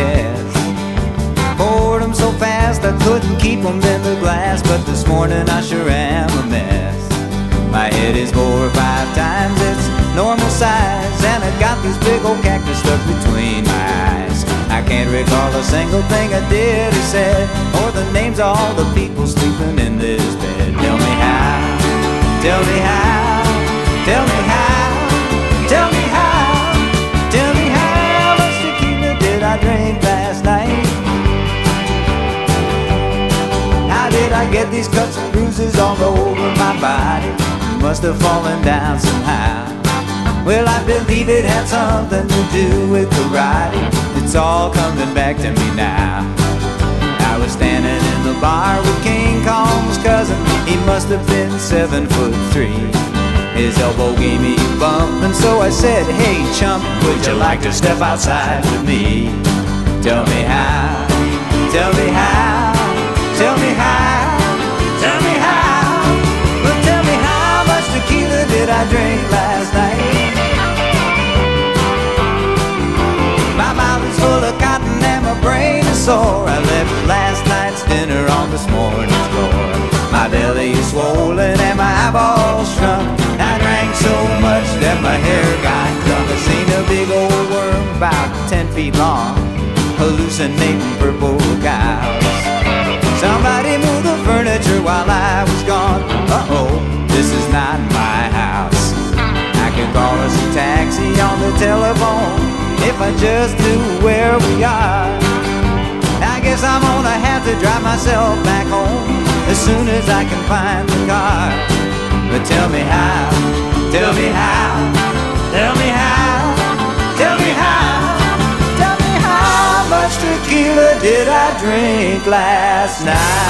guess. Poured them so fast I couldn't keep them in the glass, but this morning I sure am a mess. My head is 4 or 5 times its normal size, and I got these big old cactus stuck between my eyes. I can't recall a single thing I did or said, or the names of all the people sleeping in this bed. Tell me how, tell me how, tell me how, tell me how, tell me how much tequila did I drink last night? How did I get these cuts and bruises all over my body? Must have fallen down somehow. Well, I believe it had something to do with karate. It's all coming back to me now. I was standing in the bar with King Kong's cousin. He must have been 7'3". His elbow gave me a bump, and so I said, "Hey chump, would you like to step outside with me?" Tell me how, tell me how, tell me how, tell me how, but tell me how much tequila did I drink last night? My mouth is full of cotton and my brain is sore. I left last night's dinner on this morning's floor. My belly is swollen and my eyeballs shrunk. I drank so much that my hair got drunk. I seen a big old worm about 10 feet long, hallucinating purple cows. Somebody moved the furniture while I was gone. Uh-oh, this is not my house. I could call us a taxi on the telephone if I just knew where we are. I guess I'm gonna have to drive myself back home as soon as I can find the car. But tell me how, tell me how, tell me how, tell me how, tell me how much tequila did I drink last night?